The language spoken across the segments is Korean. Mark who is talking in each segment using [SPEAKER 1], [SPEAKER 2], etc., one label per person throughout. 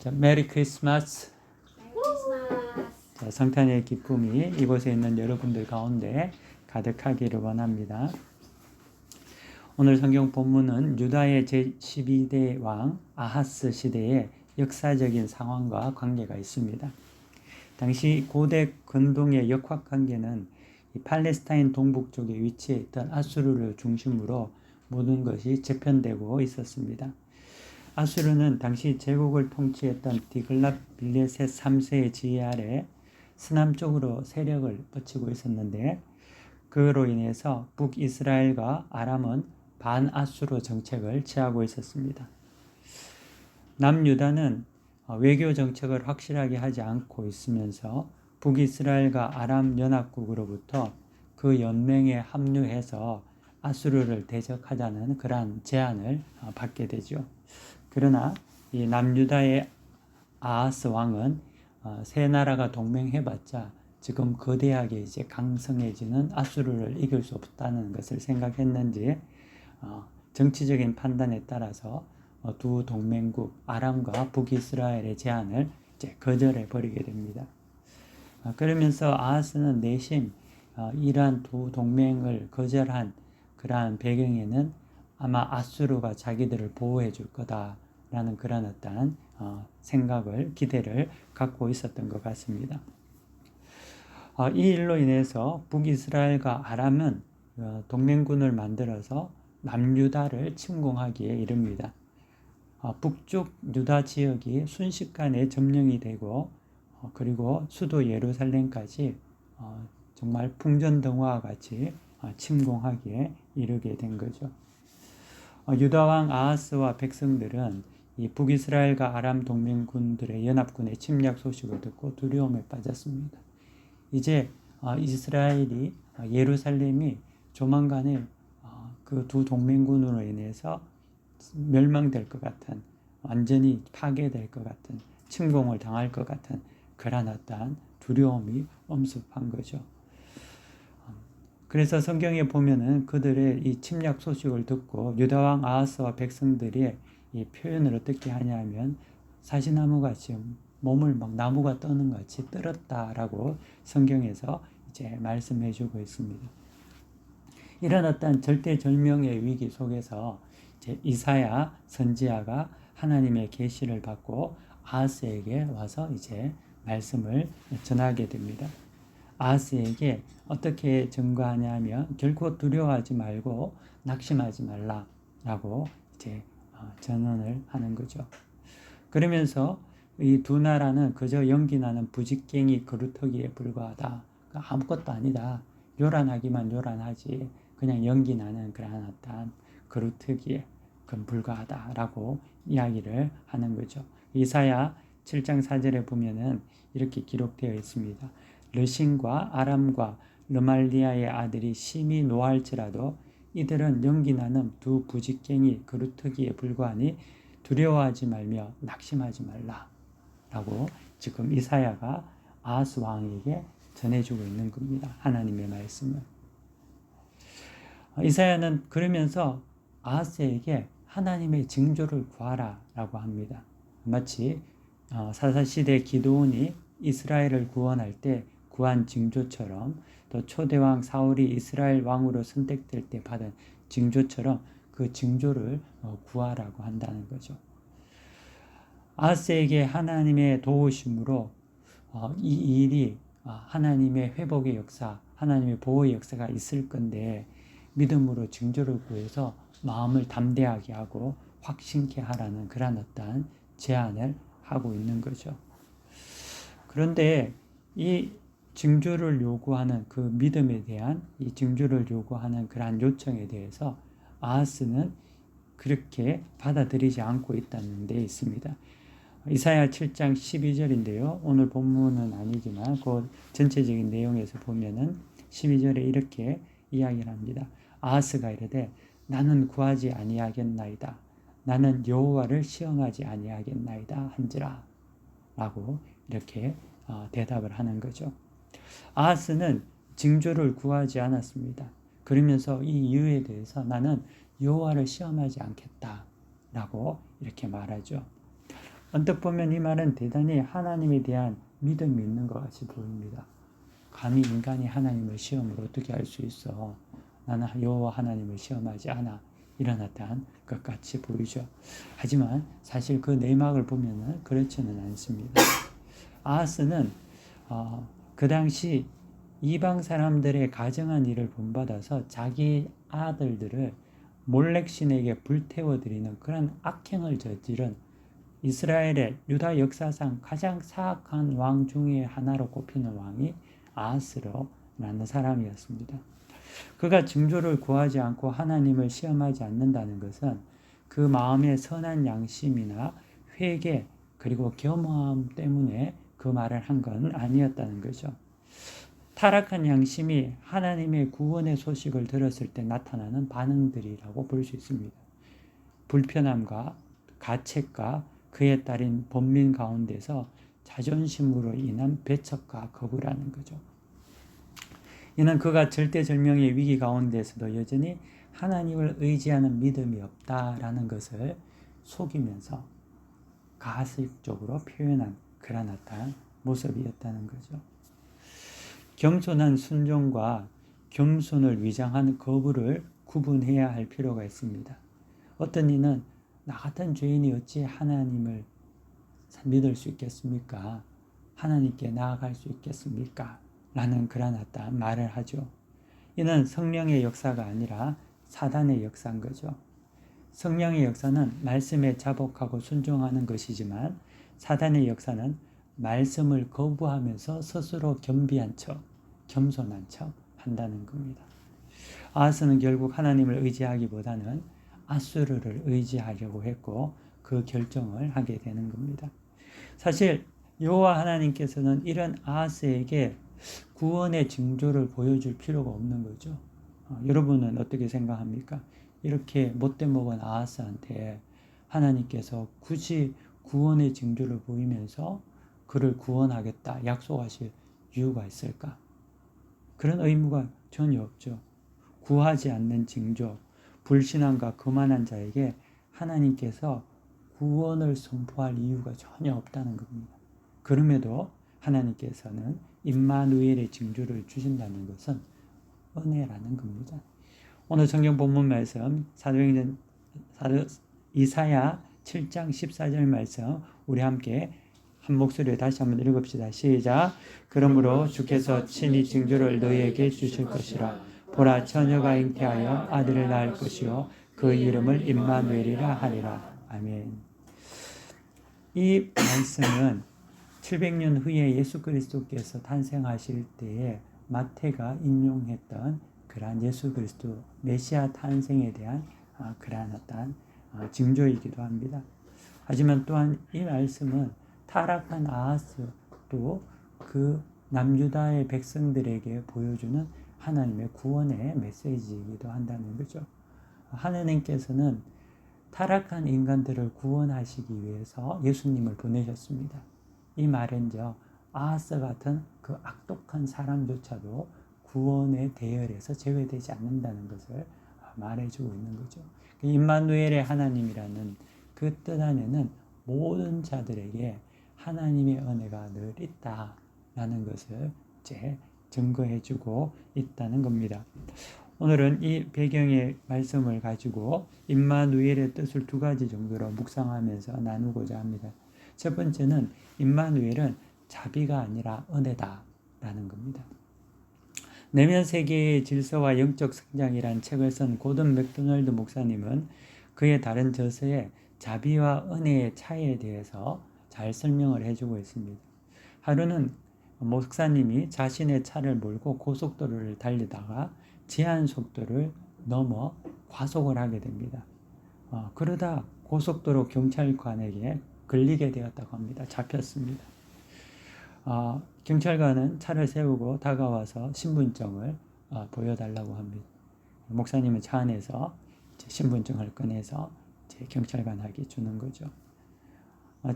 [SPEAKER 1] 자, 메리 크리스마스. 자, 성탄의 기쁨이 이곳에 있는 여러분들 가운데 가득하기를 원합니다. 오늘 성경 본문은 유다의 제12대 왕 아하스 시대의 역사적인 상황과 관계가 있습니다. 당시 고대 근동의 역학관계는 이 팔레스타인 동북쪽에 위치해 있던 아수르를 중심으로 모든 것이 재편되고 있었습니다. 아수르는 당시 제국을 통치했던 디글랏빌레셋 3세의 지휘 아래 서남쪽으로 세력을 뻗치고 있었는데, 그로 인해서 북이스라엘과 아람은 반아수르 정책을 취하고 있었습니다. 남유다는 외교 정책을 확실하게 하지 않고 있으면서 북이스라엘과 아람 연합국으로부터 그 연맹에 합류해서 아수르를 대적하자는 그러한 제안을 받게 되죠. 그러나 이 남유다의 아하스 왕은 세 나라가 동맹해봤자 지금 거대하게 이제 강성해지는 아수르를 이길 수 없다는 것을 생각했는지 정치적인 판단에 따라서 두 동맹국 아람과 북이스라엘의 제안을 이제 거절해 버리게 됩니다. 그러면서 아하스는 내심 이러한 두 동맹을 거절한 그러한 배경에는 아마 아수르가 자기들을 보호해 줄 거다라는 그런 어떤 생각을, 기대를 갖고 있었던 것 같습니다. 이 일로 인해서 북이스라엘과 아람은 동맹군을 만들어서 남유다를 침공하기에 이릅니다. 북쪽 유다 지역이 순식간에 점령이 되고 그리고 수도 예루살렘까지 정말 풍전등화와 같이 침공하기에 이르게 된 거죠. 유다 왕 아하스와 백성들은 이 북이스라엘과 아람 동맹군들의 연합군의 침략 소식을 듣고 두려움에 빠졌습니다. 이제 이스라엘이, 예루살렘이 조만간에 그 두 동맹군으로 인해서 멸망될 것 같은, 완전히 파괴될 것 같은, 침공을 당할 것 같은 그런 어떠한 두려움이 엄습한 거죠. 그래서 성경에 보면은 그들의 이 침략 소식을 듣고 유다 왕 아하스와 백성들이 이 표현을 어떻게 하냐면 사시나무같이 몸을 막 나무가 떠는 것 같이 떨었다라고 성경에서 이제 말씀해주고 있습니다. 이런 어떤 절대절명의 위기 속에서 이제 이사야 선지자가 하나님의 계시를 받고 아하스에게 와서 이제 말씀을 전하게 됩니다. 아하스에게 어떻게 전가하냐면 결코 두려워하지 말고 낙심하지 말라라고 이제 전언을 하는 거죠. 그러면서 이 두 나라는 그저 연기나는 부직갱이 그루터기에 불과하다. 아무것도 아니다. 요란하기만 요란하지. 그냥 연기나는 그러한 어떤 그루터기에 불과하다라고 이야기를 하는 거죠. 이사야 7장 4절에 보면은 이렇게 기록되어 있습니다. 르신과 아람과 르말리아의 아들이 심히 노할지라도 이들은 연기나는 두 부직갱이 그루터기에 불과하니 두려워하지 말며 낙심하지 말라 라고 지금 이사야가 아하스 왕에게 전해주고 있는 겁니다. 하나님의 말씀을. 이사야는 그러면서 아하스에게 하나님의 징조를 구하라 라고 합니다. 마치 사사시대 기드온이 이스라엘을 구원할 때 구한 징조처럼, 또 초대왕 사울이 이스라엘 왕으로 선택될 때 받은 징조처럼 그 징조를 구하라고 한다는 거죠. 아하스에게 하나님의 도우심으로 이 일이 하나님의 회복의 역사, 하나님의 보호의 역사가 있을 건데 믿음으로 징조를 구해서 마음을 담대하게 하고 확신케 하라는 그런 어떤 제안을 하고 있는 거죠. 그런데 이 징조를 요구하는 그 믿음에 대한 이 징조를 요구하는 그러한 요청에 대해서 아하스는 그렇게 받아들이지 않고 있다는 데 있습니다. 이사야 7장 12절인데요. 오늘 본문은 아니지만 그 전체적인 내용에서 보면은 12절에 이렇게 이야기를 합니다. 아하스가 이르되 나는 구하지 아니하겠나이다. 나는 여호와를 시험하지 아니하겠나이다 한지라 라고 이렇게 대답을 하는 거죠. 아하스는 징조를 구하지 않았습니다. 그러면서 이 이유에 대해서 나는 여호와를 시험하지 않겠다라고 이렇게 말하죠. 언뜻 보면 이 말은 대단히 하나님에 대한 믿음이 있는 것 같이 보입니다. 감히 인간이 하나님을 시험으로 어떻게 할 수 있어? 나는 여호와 하나님을 시험하지 않아. 이런 듯한 것 같이 보이죠. 하지만 사실 그 내막을 보면 그렇지는 않습니다. 아하스는 그 당시 이방 사람들의 가정한 일을 본받아서 자기 아들들을 몰렉신에게 불태워드리는 그런 악행을 저지른 이스라엘의 유다 역사상 가장 사악한 왕 중에 하나로 꼽히는 왕이 아하스라는 사람이었습니다. 그가 징조를 구하지 않고 하나님을 시험하지 않는다는 것은 그 마음의 선한 양심이나 회개 그리고 겸허함 때문에 그 말을 한 건 아니었다는 거죠. 타락한 양심이 하나님의 구원의 소식을 들었을 때 나타나는 반응들이라고 볼 수 있습니다. 불편함과 가책과 그에 따른 번민 가운데서 자존심으로 인한 배척과 거부라는 거죠. 이는 그가 절대절명의 위기 가운데서도 여전히 하나님을 의지하는 믿음이 없다라는 것을 속이면서 가식적으로 표현한 그런 듯한 모습이었다는 거죠. 겸손한 순종과 겸손을 위장한 거부를 구분해야 할 필요가 있습니다. 어떤 이는 나 같은 죄인이 어찌 하나님을 믿을 수 있겠습니까? 하나님께 나아갈 수 있겠습니까? 라는 그런 어떤 말을 하죠. 이는 성령의 역사가 아니라 사단의 역사인 거죠. 성령의 역사는 말씀에 자복하고 순종하는 것이지만 사단의 역사는 말씀을 거부하면서 스스로 겸비한 척, 겸손한 척 한다는 겁니다. 아하스는 결국 하나님을 의지하기보다는 아수르를 의지하려고 했고 그 결정을 하게 되는 겁니다. 사실 여호와 하나님께서는 이런 아하스에게 구원의 징조를 보여줄 필요가 없는 거죠. 여러분은 어떻게 생각합니까? 이렇게 못돼 먹은 아하스한테 하나님께서 굳이 구원의 징조를 보이면서 그를 구원하겠다 약속하실 이유가 있을까? 그런 의무가 전혀 없죠. 구하지 않는 징조, 불신앙과 거만한 자에게 하나님께서 구원을 선포할 이유가 전혀 없다는 겁니다. 그럼에도 하나님께서는 임마누엘의 징조를 주신다는 것은 은혜라는 겁니다. 오늘 성경 본문 말씀 사도행전 이사야 7장 14절 말씀 우리 함께 한 목소리로 다시 한번 읽읍시다. 시작. 그러므로 주께서 친히 징조를 너희에게 주실 것이라. 보라 처녀가 잉태하여 아들을 낳을 것이요 그 이름을 임마누엘이라 하리라. 아멘. 이 말씀은 700년 후에 예수 그리스도께서 탄생하실 때에 마태가 인용했던 그러한 예수 그리스도 메시아 탄생에 대한 그러한 어떤 징조이기도 합니다. 하지만 또한 이 말씀은 타락한 아하스 또 그 남유다의 백성들에게 보여주는 하나님의 구원의 메시지이기도 한다는 거죠. 하나님께서는 타락한 인간들을 구원하시기 위해서 예수님을 보내셨습니다. 이 말은요, 아하스 같은 그 악독한 사람조차도 구원의 대열에서 제외되지 않는다는 것을 말해주고 있는 거죠. 임마누엘의 하나님이라는 그 뜻 안에는 모든 자들에게 하나님의 은혜가 늘 있다라는 것을 이제 증거해주고 있다는 겁니다. 오늘은 이 배경의 말씀을 가지고 임마누엘의 뜻을 두 가지 정도로 묵상하면서 나누고자 합니다. 첫 번째는 임마누엘은 자비가 아니라 은혜다라는 겁니다. 내면 세계의 질서와 영적 성장이란 책을 쓴 고든 맥도널드 목사님은 그의 다른 저서에 자비와 은혜의 차이에 대해서 잘 설명을 해주고 있습니다. 하루는 목사님이 자신의 차를 몰고 고속도로를 달리다가 제한 속도를 넘어 과속을 하게 됩니다. 그러다 고속도로 경찰관에게 걸리게 되었다고 합니다. 잡혔습니다. 경찰관은 차를 세우고 다가와서 신분증을 보여달라고 합니다. 목사님은 차 안에서 신분증을 꺼내서 경찰관에게 주는 거죠.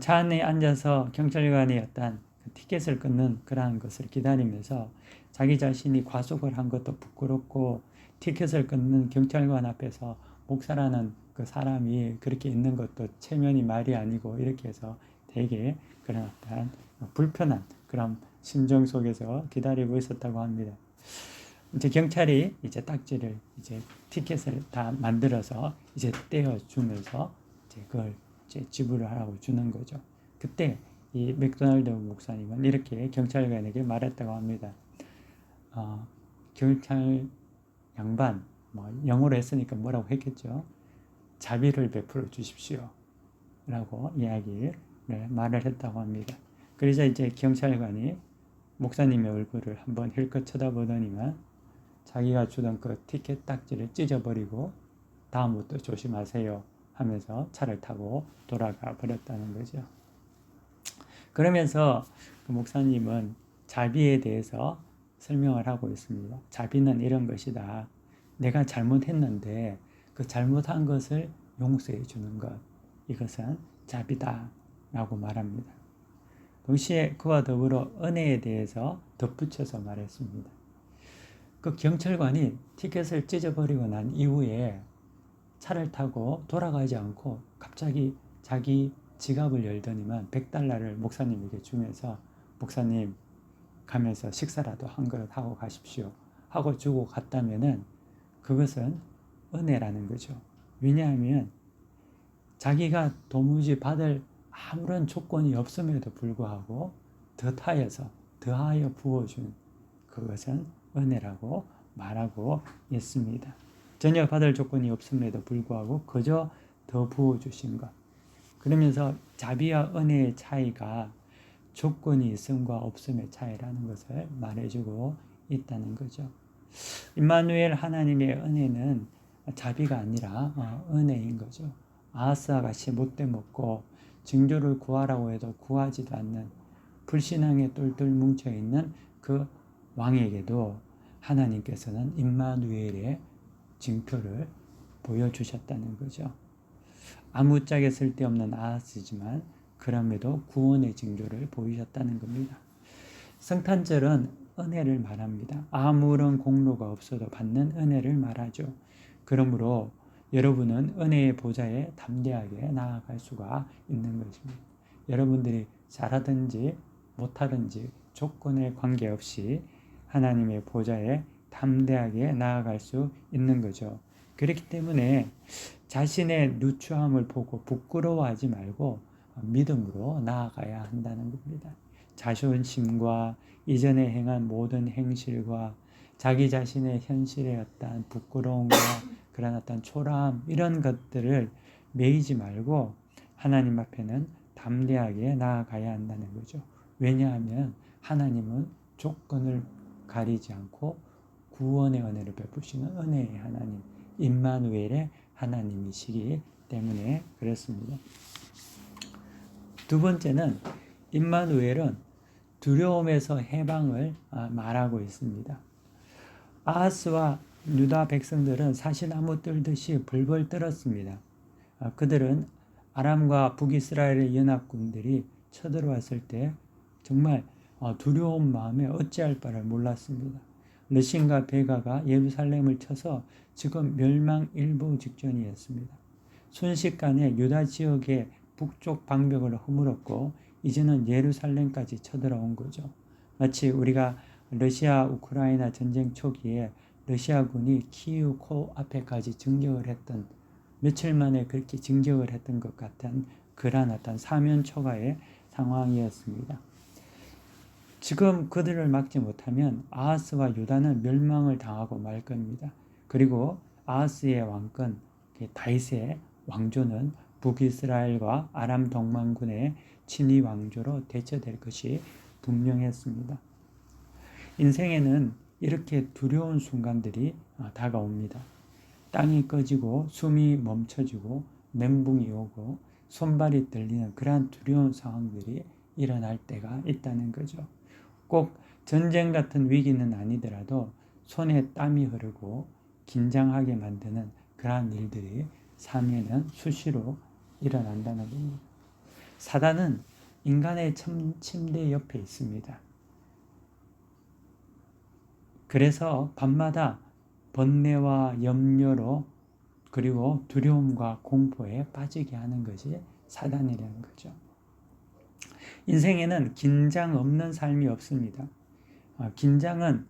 [SPEAKER 1] 차 안에 앉아서 경찰관이 어떤 티켓을 끊는 그러한 것을 기다리면서 자기 자신이 과속을 한 것도 부끄럽고 티켓을 끊는 경찰관 앞에서 목사라는 그 사람이 그렇게 있는 것도 체면이 말이 아니고 이렇게 해서 되게 그런 어떤 불편한 그런 심정 속에서 기다리고 있었다고 합니다. 이제 경찰이 이제 딱지를 이제 티켓을 다 만들어서 이제 떼어주면서 이제 그걸 이제 지불을 하라고 주는 거죠. 그때 이 맥도날드 목사님은 이렇게 경찰관에게 말했다고 합니다. 경찰 양반, 뭐 영어로 했으니까 뭐라고 했겠죠. 자비를 베풀어 주십시오. 라고 말을 했다고 합니다. 그래서 이제 경찰관이 목사님의 얼굴을 한번 힐끗 쳐다보더니만 자기가 주던 그 티켓 딱지를 찢어버리고 다음부터 조심하세요 하면서 차를 타고 돌아가 버렸다는 거죠. 그러면서 그 목사님은 자비에 대해서 설명을 하고 있습니다. 자비는 이런 것이다. 내가 잘못했는데 그 잘못한 것을 용서해 주는 것. 이것은 자비다. 라고 말합니다. 동시에 그와 더불어 은혜에 대해서 덧붙여서 말했습니다. 그 경찰관이 티켓을 찢어버리고 난 이후에 차를 타고 돌아가지 않고 갑자기 자기 지갑을 열더니만 $100를 목사님에게 주면서 목사님 가면서 식사라도 한 그릇 하고 가십시오 하고 주고 갔다면은 그것은 은혜라는 거죠. 왜냐하면 자기가 도무지 받을 아무런 조건이 없음에도 불구하고 더하여 부어준 그것은 은혜라고 말하고 있습니다. 전혀 받을 조건이 없음에도 불구하고 그저 더 부어주신 것. 그러면서 자비와 은혜의 차이가 조건이 있음과 없음의 차이라는 것을 말해주고 있다는 거죠. 임마누엘 하나님의 은혜는 자비가 아니라 은혜인 거죠. 아하스와 같이 못돼 먹고 징조를 구하라고 해도 구하지도 않는 불신앙에 똘똘 뭉쳐있는 그 왕에게도 하나님께서는 임마누엘의 징표를 보여주셨다는 거죠. 아무짝에 쓸데없는 아하스지만 그럼에도 구원의 징조를 보이셨다는 겁니다. 성탄절은 은혜를 말합니다. 아무런 공로가 없어도 받는 은혜를 말하죠. 그러므로 여러분은 은혜의 보좌에 담대하게 나아갈 수가 있는 것입니다. 여러분들이 잘하든지 못하든지 조건에 관계없이 하나님의 보좌에 담대하게 나아갈 수 있는 거죠. 그렇기 때문에 자신의 누추함을 보고 부끄러워하지 말고 믿음으로 나아가야 한다는 겁니다. 자존심과 이전에 행한 모든 행실과 자기 자신의 현실의 어떤 부끄러움과 그런 어떤 초라함 이런 것들을 매이지 말고 하나님 앞에는 담대하게 나아가야 한다는 거죠. 왜냐하면 하나님은 조건을 가리지 않고 구원의 은혜를 베푸시는 은혜의 하나님, 임마누엘의 하나님이시기 때문에 그렇습니다. 두 번째는 임마누엘은 두려움에서 해방을 말하고 있습니다. 아하스와 유다 백성들은 사시나무 떨듯이 벌벌 떨었습니다. 그들은 아람과 북이스라엘의 연합군들이 쳐들어왔을 때 정말 두려운 마음에 어찌할 바를 몰랐습니다. 르신과 베가가 예루살렘을 쳐서 지금 멸망일보 직전이었습니다. 순식간에 유다 지역의 북쪽 방벽을 허물었고 이제는 예루살렘까지 쳐들어온 거죠. 마치 우리가 러시아 우크라이나 전쟁 초기에 러시아군이 키이우 코앞에까지 진격을 했던 며칠 만에 그렇게 진격을 했던 것 같은 그러한 어떤 사면초가의 상황이었습니다. 지금 그들을 막지 못하면 아하스와 유다는 멸망을 당하고 말 겁니다. 그리고 아하스의 왕권 다윗의 왕조는 북이스라엘과 아람 동망군의 친위 왕조로 대처될 것이 분명했습니다. 인생에는 이렇게 두려운 순간들이 다가옵니다. 땅이 꺼지고 숨이 멈춰지고 멘붕이 오고 손발이 떨리는 그러한 두려운 상황들이 일어날 때가 있다는 거죠. 꼭 전쟁 같은 위기는 아니더라도 손에 땀이 흐르고 긴장하게 만드는 그러한 일들이 삶에는 수시로 일어난다는 겁니다. 사단은 인간의 침대 옆에 있습니다. 그래서 밤마다 번뇌와 염려로 그리고 두려움과 공포에 빠지게 하는 것이 사단이라는 거죠. 인생에는 긴장 없는 삶이 없습니다. 긴장은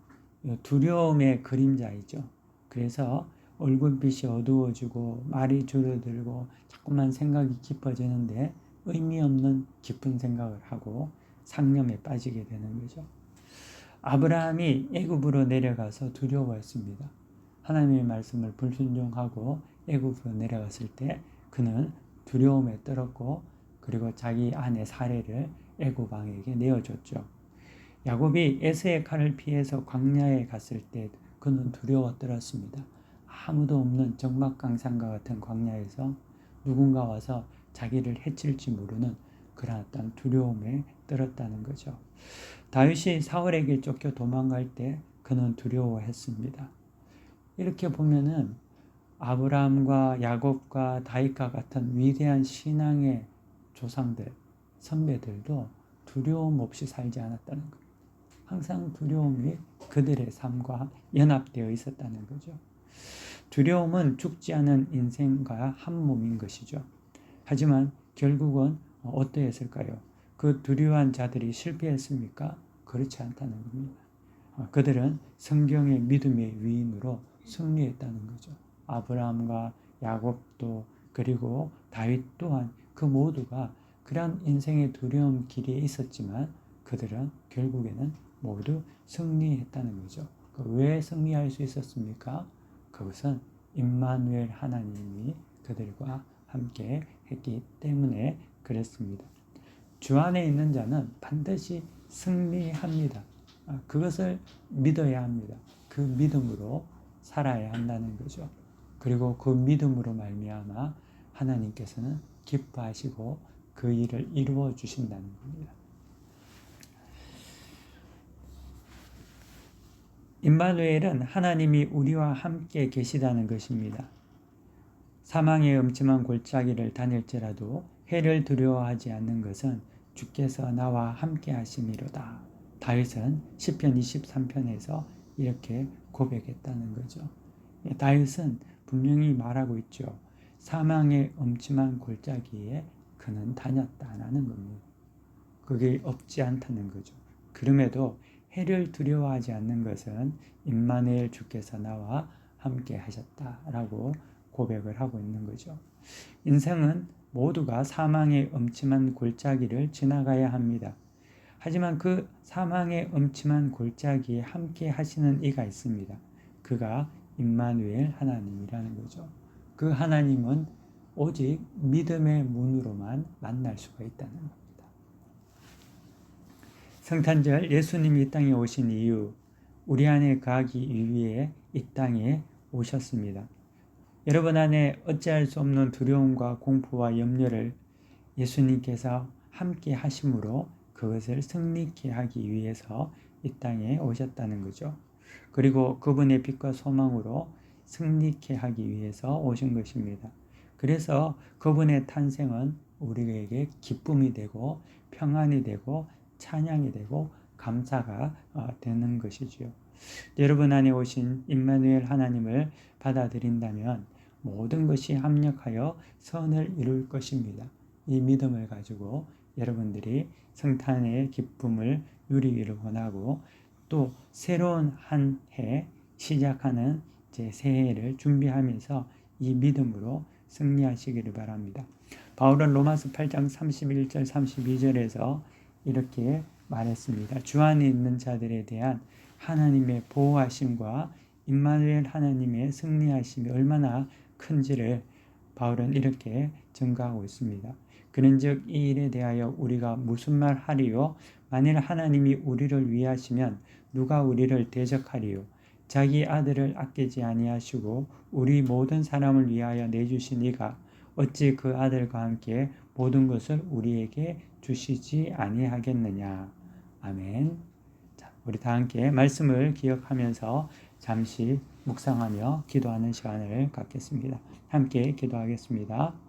[SPEAKER 1] 두려움의 그림자이죠. 그래서 얼굴빛이 어두워지고 말이 줄어들고 자꾸만 생각이 깊어지는데 의미 없는 깊은 생각을 하고 상념에 빠지게 되는 거죠. 아브라함이 애굽으로 내려가서 두려워했습니다. 하나님의 말씀을 불순종하고 애굽으로 내려갔을 때 그는 두려움에 떨었고 그리고 자기 아내 사레를 애굽 왕에게 내어줬죠. 야곱이 에서의 칼을 피해서 광야에 갔을 때 그는 두려워 떨었습니다. 아무도 없는 적막강산과 같은 광야에서 누군가 와서 자기를 해칠지 모르는 그러한 어떤 두려움에 떨었다는 거죠. 다윗이 사울에게 쫓겨 도망갈 때 그는 두려워했습니다. 이렇게 보면은 아브라함과 야곱과 다윗과 같은 위대한 신앙의 조상들, 선배들도 두려움 없이 살지 않았다는 거예요. 항상 두려움이 그들의 삶과 연합되어 있었다는 거죠. 두려움은 죽지 않은 인생과 한 몸인 것이죠. 하지만 결국은 어떠했을까요? 그 두려워한 자들이 실패했습니까? 그렇지 않다는 겁니다. 그들은 성경의 믿음의 위인으로 승리했다는 거죠. 아브라함과 야곱도 그리고 다윗 또한 그 모두가 그러한 인생의 두려움 길이에 있었지만 그들은 결국에는 모두 승리했다는 거죠. 왜 승리할 수 있었습니까? 그것은 임마누엘 하나님이 그들과 함께 했기 때문에 그랬습니다. 주 안에 있는 자는 반드시 승리합니다. 그것을 믿어야 합니다. 그 믿음으로 살아야 한다는 거죠. 그리고 그 믿음으로 말미암아 하나님께서는 기뻐하시고 그 일을 이루어 주신다는 겁니다. 임마누엘은 하나님이 우리와 함께 계시다는 것입니다. 사망의 음침한 골짜기를 다닐지라도 해를 두려워하지 않는 것은 주께서 나와 함께 하심이로다. 다윗은 시편 23편에서 이렇게 고백했다는 거죠. 다윗은 분명히 말하고 있죠. 사망의 음침한 골짜기에 그는 다녔다라는 겁니다. 그게 없지 않다는 거죠. 그럼에도 해를 두려워하지 않는 것은 임마누엘 주께서 나와 함께 하셨다라고 고백을 하고 있는 거죠. 인생은 모두가 사망의 음침한 골짜기를 지나가야 합니다. 하지만 그 사망의 음침한 골짜기에 함께 하시는 이가 있습니다. 그가 임마누엘 하나님이라는 거죠. 그 하나님은 오직 믿음의 문으로만 만날 수가 있다는 겁니다. 성탄절 예수님이 이 땅에 오신 이유, 우리 안에 거하기 위해 이 땅에 오셨습니다. 여러분 안에 어찌할 수 없는 두려움과 공포와 염려를 예수님께서 함께 하심으로 그것을 승리케 하기 위해서 이 땅에 오셨다는 거죠. 그리고 그분의 빛과 소망으로 승리케 하기 위해서 오신 것입니다. 그래서 그분의 탄생은 우리에게 기쁨이 되고 평안이 되고 찬양이 되고 감사가 되는 것이지요. 여러분 안에 오신 임마누엘 하나님을 받아들인다면 모든 것이 합력하여 선을 이룰 것입니다. 이 믿음을 가지고 여러분들이 성탄의 기쁨을 누리기를 원하고 또 새로운 한 해 시작하는 새해를 준비하면서 이 믿음으로 승리하시기를 바랍니다. 바울은 로마서 8장 31절 32절에서 이렇게 말했습니다. 주 안에 있는 자들에 대한 하나님의 보호하심과 임마누엘 하나님의 승리하심이 얼마나 큰지를 바울은 이렇게 증거하고 있습니다. 그런즉 이 일에 대하여 우리가 무슨 말 하리요? 만일 하나님이 우리를 위하시면 누가 우리를 대적하리요? 자기 아들을 아끼지 아니하시고 우리 모든 사람을 위하여 내주신 이가 어찌 그 아들과 함께 모든 것을 우리에게 주시지 아니하겠느냐. 아멘. 자, 우리 다 함께 말씀을 기억하면서 잠시 묵상하며 기도하는 시간을 갖겠습니다. 함께 기도하겠습니다.